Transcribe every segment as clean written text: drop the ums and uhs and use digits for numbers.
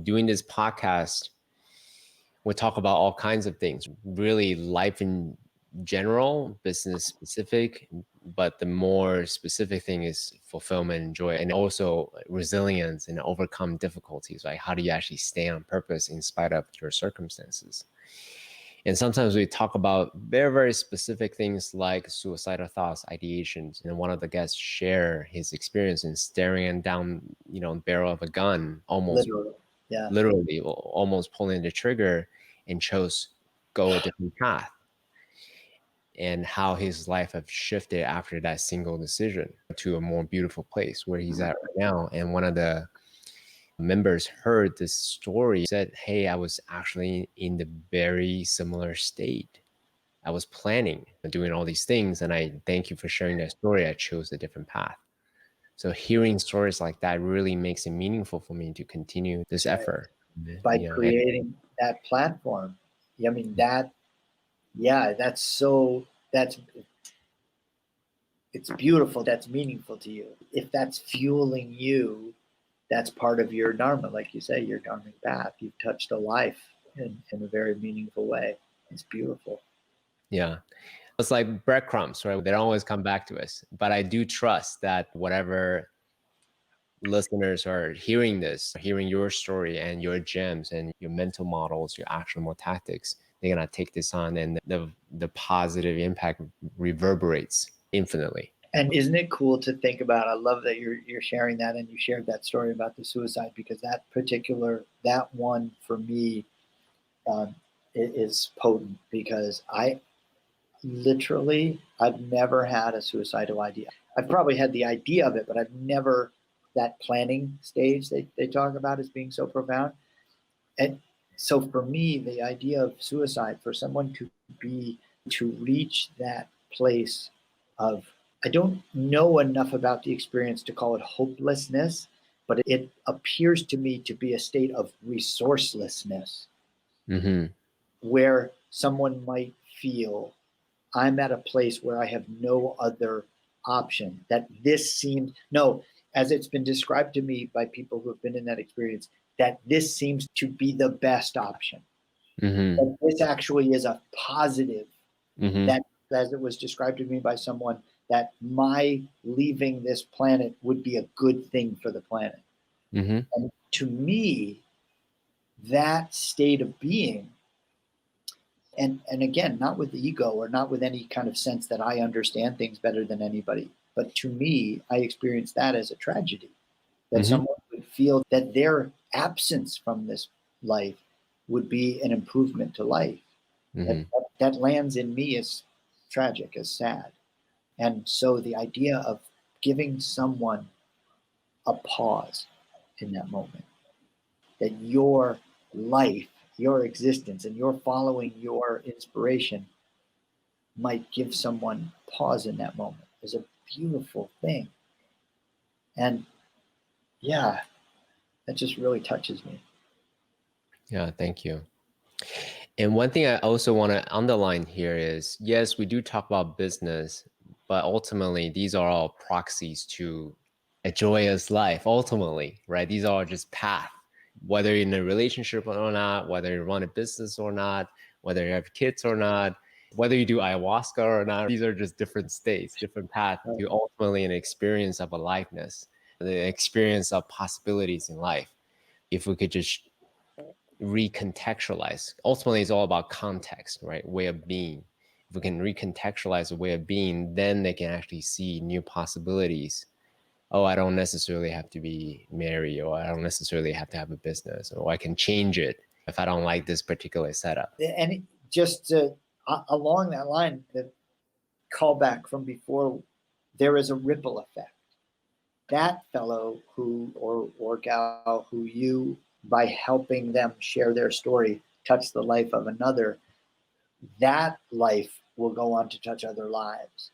Doing this podcast, we talk about all kinds of things, really life in general, business specific, but the more specific thing is fulfillment and joy, and also resilience and overcome difficulties. Like, how do you actually stay on purpose in spite of your circumstances? And sometimes we talk about very, very specific things like suicidal thoughts, ideations. And one of the guests share his experience in staring down, the barrel of a gun, almost literally almost pulling the trigger, and chose go a different path, and how his life have shifted after that single decision to a more beautiful place where he's at right now. And one of the members heard this story, said, hey, I was actually in the very similar state. I was planning and doing all these things, and I thank you for sharing that story. I chose a different path. So hearing stories like that really makes it meaningful for me to continue this effort. By creating that platform. I mean, it's beautiful. That's meaningful to you. If that's fueling you, that's part of your dharma. Like you say, your dharmic path. You've touched a life in a very meaningful way. It's beautiful. Yeah. It's like breadcrumbs, right? They don't always come back to us. But I do trust that whatever listeners are hearing this, hearing your story and your gems and your mental models, your actionable tactics, they're going to take this on, and the positive impact reverberates infinitely. And isn't it cool to think about? I love that you're sharing that, and you shared that story about the suicide, because that one for me is potent, because I've never had a suicidal idea. I've probably had the idea of it, but I've never, that planning stage they talk about as being so profound. And so for me, the idea of suicide, for someone to reach that place of, I don't know enough about the experience to call it hopelessness, but it appears to me to be a state of resourcelessness, where someone might feel, I'm at a place where I have no other option, that this seems, as it's been described to me by people who have been in that experience, that this seems to be the best option. That this actually is a positive, that, as it was described to me by someone, that my leaving this planet would be a good thing for the planet. And to me, that state of being, and again, not with ego or not with any kind of sense that I understand things better than anybody, but to me, I experience that as a tragedy, that someone would feel that their absence from this life would be an improvement to life. That lands in me as tragic, as sad. And so the idea of giving someone a pause in that moment, that your life, your existence, and your following your inspiration might give someone pause in that moment, is a beautiful thing. And yeah, that just really touches me. Yeah, thank you. And one thing I also want to underline here is, yes, we do talk about business, but ultimately these are all proxies to a joyous life, ultimately, right? These are just paths, whether you're in a relationship or not, whether you run a business or not, whether you have kids or not, whether you do ayahuasca or not. These are just different states, different paths to ultimately an experience of aliveness, the experience of possibilities in life. If we could just recontextualize, ultimately it's all about context, right? Way of being. If we can recontextualize the way of being, then they can actually see new possibilities. Oh, I don't necessarily have to be married, or I don't necessarily have to have a business, or I can change it if I don't like this particular setup. And just along that line, the callback from before, there is a ripple effect. That fellow or gal who you, by helping them share their story, touch the life of another, that life will go on to touch other lives.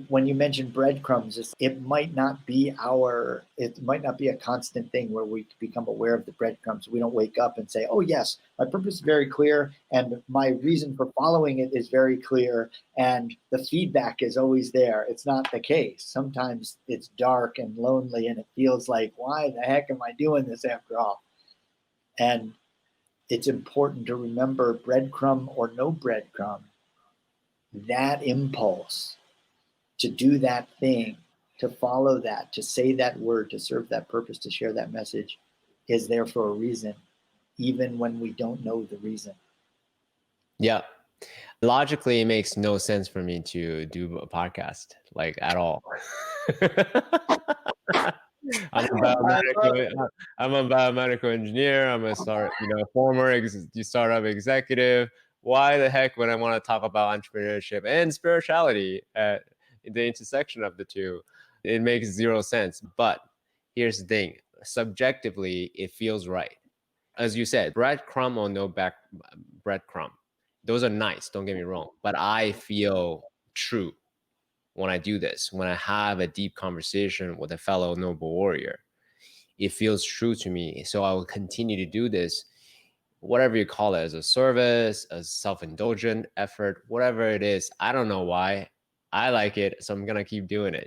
When you mentioned breadcrumbs, it might not be a constant thing where we become aware of the breadcrumbs. We don't wake up and say, oh yes, my purpose is very clear and my reason for following it is very clear and the feedback is always there. It's not the case. Sometimes it's dark and lonely and it feels like, why the heck am I doing this after all? And it's important to remember, breadcrumb or no breadcrumb, that impulse to do that thing, to follow that, to say that word, to serve that purpose, to share that message is there for a reason, even when we don't know the reason. Yeah. Logically, it makes no sense for me to do a podcast, like, at all. I'm a I love biomedical, I'm a biomedical engineer. I'm a former startup executive. Why the heck would I want to talk about entrepreneurship and spirituality at the intersection of the two? It makes zero sense. But here's the thing: subjectively, it feels right. As you said, breadcrumb or no breadcrumb, those are nice. Don't get me wrong, but I feel true when I do this. When I have a deep conversation with a fellow noble warrior, it feels true to me. So I will continue to do this, whatever you call it, as a service, as self-indulgent effort, whatever it is. I don't know why. I like it, so I'm gonna keep doing it.